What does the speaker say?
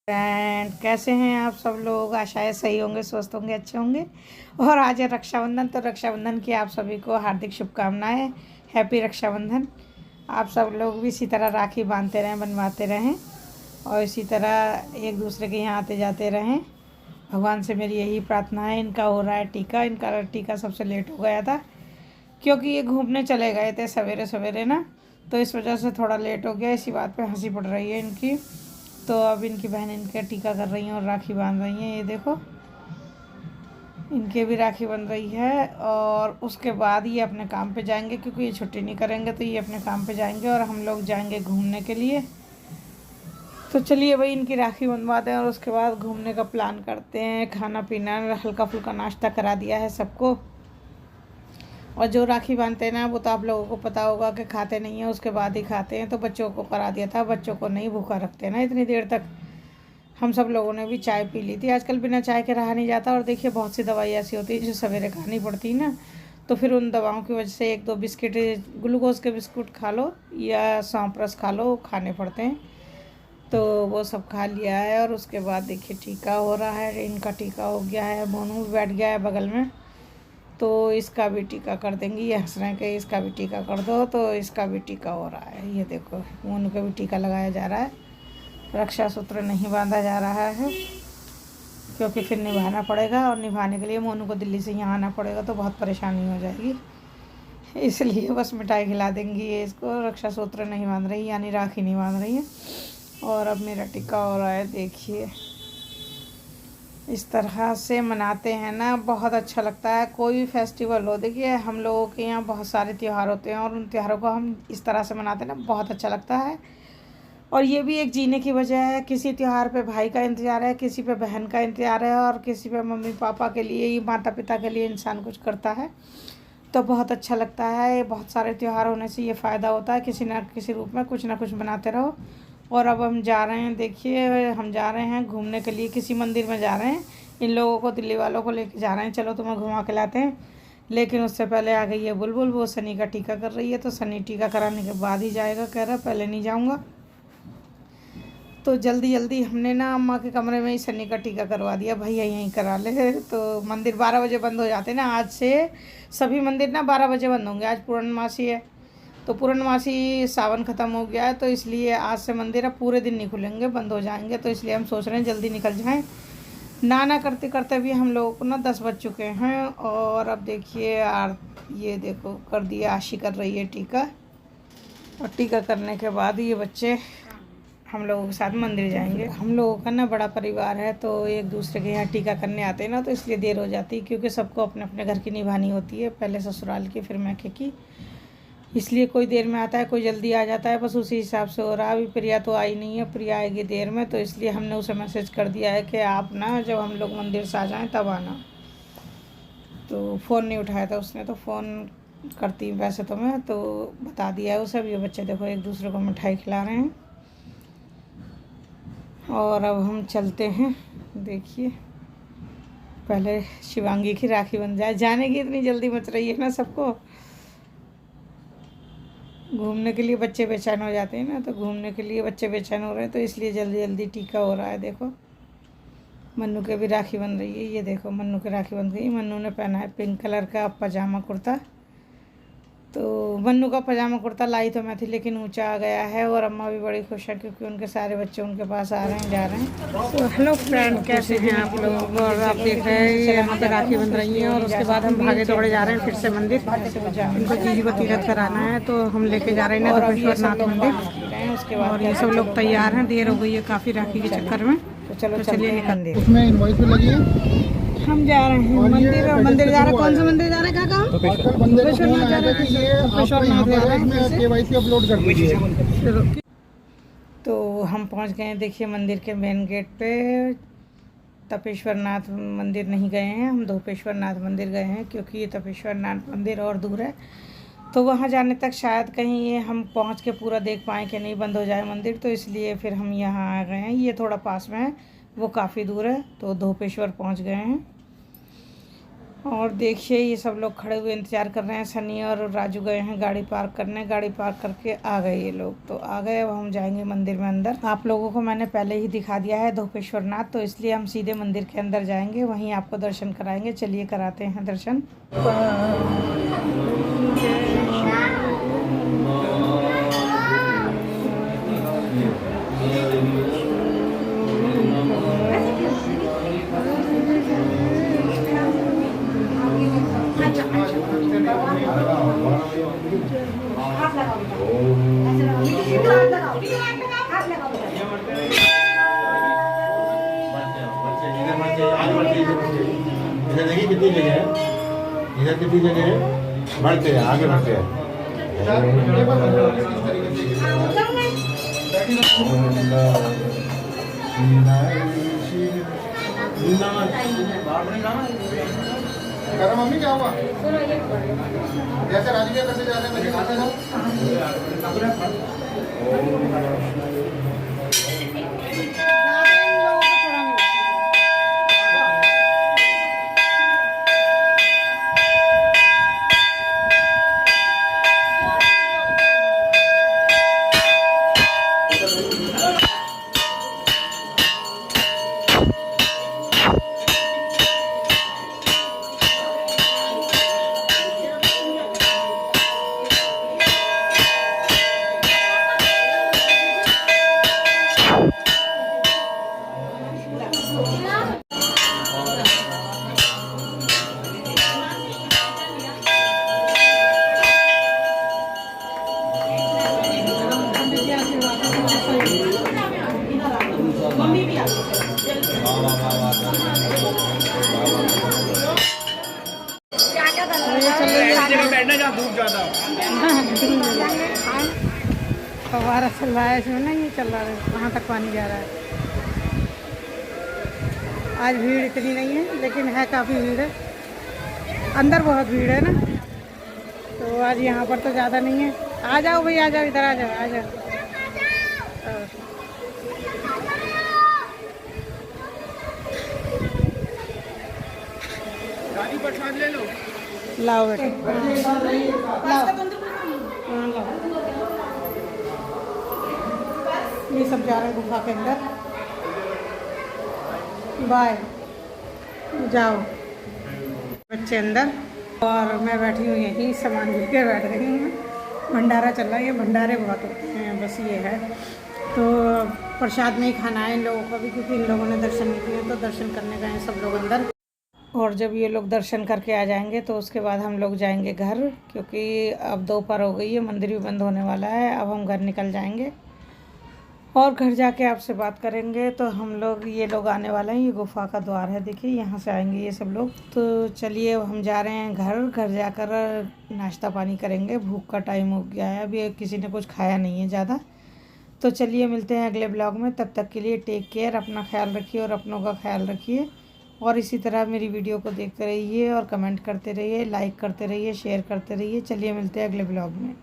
Friend, कैसे हैं आप सब लोग। आशा है सही होंगे, स्वस्थ होंगे, अच्छे होंगे। और आज है रक्षाबंधन, तो रक्षाबंधन की आप सभी को हार्दिक शुभकामनाएं। हैप्पी रक्षाबंधन। आप सब लोग भी इसी तरह राखी बांधते रहें, बनवाते रहें और इसी तरह एक दूसरे के यहाँ आते जाते रहें। भगवान से मेरी यही प्रार्थना है। इनका हो रहा है टीका। इनका टीका सबसे लेट हो गया था क्योंकि ये घूमने चले गए थे सवेरे सवेरे ना, तो इस वजह से थोड़ा लेट हो गया। इसी बात पे हंसी पड़ रही है इनकी। तो अब इनकी बहन इनका टीका कर रही हैं और राखी बांध रही हैं। ये देखो, इनके भी राखी बन रही है और उसके बाद ये अपने काम पे जाएंगे क्योंकि ये छुट्टी नहीं करेंगे, तो ये अपने काम पे जाएंगे और हम लोग जाएंगे घूमने के लिए। तो चलिए भाई, इनकी राखी बंधवाते हैं और उसके बाद घूमने का प्लान करते हैं। खाना पीना, हल्का फुल्का नाश्ता करा दिया है सबको। और जो राखी बांधते हैं ना, वो तो आप लोगों को पता होगा कि खाते नहीं हैं, उसके बाद ही खाते हैं। तो बच्चों को करा दिया था, बच्चों को नहीं भूखा रखते ना इतनी देर तक। हम सब लोगों ने भी चाय पी ली थी। आजकल बिना चाय के रहा नहीं जाता। और देखिए, बहुत सी दवाई ऐसी होती है जो सवेरे खानी पड़ती है ना, तो फिर उन दवाओं की वजह से एक दो बिस्किट, ग्लूकोज के बिस्कुट खा लो या सौंफ रस खा लो, खाने पड़ते हैं। तो वो सब खा लिया है और उसके बाद देखिए टीका हो रहा है। इनका टीका हो गया है, मोनू भी बैठ गया है बगल में, तो इसका भी टीका कर देंगी। ये हंस रहे हैं कि इसका भी टीका कर दो, तो इसका भी टीका हो रहा है। ये देखो, मोनू का भी टीका लगाया जा रहा है। रक्षा सूत्र नहीं बांधा जा रहा है क्योंकि फिर निभाना पड़ेगा, और निभाने के लिए मोनू को दिल्ली से यहाँ आना पड़ेगा, तो बहुत परेशानी हो जाएगी। इसलिए बस मिठाई खिला देंगी ये इसको। रक्षा सूत्र नहीं बांध रही, यानी राखी नहीं बांध रही है। और अब मेरा टीका हो रहा है। देखिए, इस तरह से मनाते हैं ना, बहुत अच्छा लगता है। कोई भी फेस्टिवल हो, देखिए हम लोगों के यहाँ बहुत सारे त्यौहार होते हैं और उन त्योहारों को हम इस तरह से मनाते हैं ना, बहुत अच्छा लगता है। और ये भी एक जीने की वजह है। किसी त्यौहार पे भाई का इंतज़ार है, किसी पे बहन का इंतज़ार है, और किसी पे मम्मी पापा के लिए, ये माता पिता के लिए इंसान कुछ करता है, तो बहुत अच्छा लगता है। बहुत सारे त्यौहार होने से ये फ़ायदा होता है, किसी न किसी रूप में कुछ ना कुछ बनाते रहो। और अब हम जा रहे हैं, देखिए हम जा रहे हैं घूमने के लिए, किसी मंदिर में जा रहे हैं। इन लोगों को, दिल्ली वालों को लेके जा रहे हैं। चलो तुम्हें घुमा के लाते हैं। लेकिन उससे पहले आ गई है बुलबुल। वो सनी का टीका कर रही है, तो सनी टीका कराने के बाद ही जाएगा। कह रहा पहले नहीं जाऊँगा। तो जल्दी जल्दी हमने ना अम्मा के कमरे में ही सनी का टीका करवा दिया। भैया यहीं करा ले। तो मंदिर 12 बजे बंद हो जाते हैं ना। आज से सभी मंदिर ना 12 बजे बंद होंगे। आज पूर्णमासी है, तो पूर्णमासी सावन ख़त्म हो गया है, तो इसलिए आज से मंदिर अब पूरे दिन नहीं खुलेंगे, बंद हो जाएंगे। तो इसलिए हम सोच रहे हैं जल्दी निकल जाएं। ना करते करते भी हम लोगों को ना 10 बज चुके हैं। और अब देखिए यार, ये देखो कर दिया, आशी कर रही है टीका। और टीका करने के बाद ये बच्चे हम लोगों के साथ मंदिर जाएंगे। हम लोगों का ना बड़ा परिवार है, तो एक दूसरे के यहाँ टीका करने आते हैं ना, तो इसलिए देर हो जाती है क्योंकि सबको अपने अपने घर की निभानी होती है। पहले ससुराल की, फिर मैके की। इसलिए कोई देर में आता है, कोई जल्दी आ जाता है, बस उसी हिसाब से हो रहा है। अभी प्रिया तो आई नहीं है, प्रिया आएगी देर में, तो इसलिए हमने उसे मैसेज कर दिया है कि आप ना जब हम लोग मंदिर से आ जाएं तब आना। तो फ़ोन नहीं उठाया था उसने, तो फ़ोन करती वैसे तो मैं, तो बता दिया है उसे। अब ये बच्चे देखो एक दूसरे को मिठाई खिला रहे हैं। और अब हम चलते हैं। देखिए, पहले शिवांगी की राखी बन जाए। जाने की इतनी जल्दी मच रही है ना सबको। घूमने के लिए बच्चे बेचैन हो जाते हैं ना, तो घूमने के लिए बच्चे बेचैन हो रहे हैं, तो इसलिए जल्दी जल्दी टीका हो रहा है। देखो, मन्नू के भी राखी बन रही है। ये देखो, मन्नू की राखी बन गई। मन्नू ने पहना है पिंक कलर का पजामा कुर्ता। तो मन्नू का पजामा कुर्ता लाई तो मैं थी, लेकिन ऊंचा आ गया है। और अम्मा भी बड़ी खुश है क्योंकि उनके सारे बच्चे उनके पास आ रहे हैं, जा रहे हैं। तो हेलो फ्रेंड, कैसे हैं आप लोग। और आप देख रहे हैं यहाँ पे राखी बन रही है। और उसके बाद हम भागे दौड़े जा रहे हैं फिर से मंदिर। इनको जीजी को तीरथ कराना है, तो हम लेके जा रहे हैं नरेश्वर नाथ मंदिर। और ये सब लोग तैयार हैं। देर हो गई है काफ़ी राखी के चक्कर में। तो चलिए निकलते हैं। उसमें इनवॉइस भी लगी है। हम जा रहे हैं मंदिर। मंदिर जा रहे हैं। कौन सा मंदिर जा रहे हैं काका? तपेश्वर जा रहे हैं। केवाईसी अपलोड कर दीजिए। तो हम पहुंच गए हैं। देखिए, मंदिर के मेन गेट पे। तपेश्वर नाथ मंदिर नहीं गए हैं हम, धोपेश्वर नाथ मंदिर गए हैं क्योंकि ये तपेश्वर नाथ मंदिर और दूर है। तो वहाँ जाने तक शायद कहीं ये हम पहुँच के पूरा देख पाएँ कि नहीं, बंद हो जाए मंदिर, तो इसलिए फिर हम यहाँ आ गए हैं। ये थोड़ा पास में है, वो काफ़ी दूर है। तो धोपेश्वर पहुँच गए हैं। और देखिए ये सब लोग खड़े हुए इंतज़ार कर रहे हैं। सनी और राजू गए हैं गाड़ी पार्क करने, गाड़ी पार्क करके आ गए ये लोग। तो आ गए, अब हम जाएंगे मंदिर में अंदर। आप लोगों को मैंने पहले ही दिखा दिया है धोपेश्वर नाथ, तो इसलिए हम सीधे मंदिर के अंदर जाएंगे, वहीं आपको दर्शन कराएंगे। चलिए कराते हैं दर्शन। इधर देखिए कितनी जगह है, इधर कितनी जगह है, बढ़ते हैं आगे बढ़ते हैं। मम्मी क्या हुआ? जैसे राजकीय करते जाते हैं दिखाते हो। बैठना जहाँ धूप ज्यादा फव्वारा चल रहा है इसमें ना, ये चल रहा है, वहाँ तक पानी जा रहा है। आज भीड़ इतनी नहीं है, लेकिन है काफ़ी भीड़ है। अंदर बहुत भीड़ है ना, तो आज यहाँ पर तो ज़्यादा नहीं है। आ जाओ भाई, आ जाओ, इधर आ जाओ, आ जाओ। गाड़ी प्रसाद ले लो। लाओ बेटे, लाओ। हाँ, लाओ। ये सब जा रहे हैं गुफा के अंदर। बाय, जाओ बच्चे अंदर, और मैं बैठी हुई यहीं सामान गिर के बैठ रही हूँ। भंडारा चल रहा है, ये भंडारे बहुत होते हैं, बस ये है। तो प्रसाद नहीं खाना है इन लोगों को भी, क्योंकि इन लोगों ने दर्शन नहीं किए, तो दर्शन करने गए सब लोग अंदर। और जब ये लोग दर्शन करके आ जाएंगे तो उसके बाद हम लोग जाएंगे घर, क्योंकि अब दोपहर हो गई है, मंदिर भी बंद होने वाला है। अब हम घर निकल जाएंगे और घर जाके आपसे बात करेंगे। तो हम लोग, ये लोग आने वाले हैं, ये गुफा का द्वार है, देखिए यहाँ से आएंगे ये सब लोग। तो चलिए अब हम जा रहे हैं घर जाकर नाश्ता पानी करेंगे। भूख का टाइम हो गया है, अभी किसी ने कुछ खाया नहीं है ज़्यादा। तो चलिए मिलते हैं अगले ब्लॉग में, तब तक के लिए टेक केयर, अपना ख्याल रखिए और अपनों का ख्याल रखिए। और इसी तरह मेरी वीडियो को देखते रहिए और कमेंट करते रहिए, लाइक करते रहिए, शेयर करते रहिए। चलिए मिलते हैं अगले ब्लॉग में।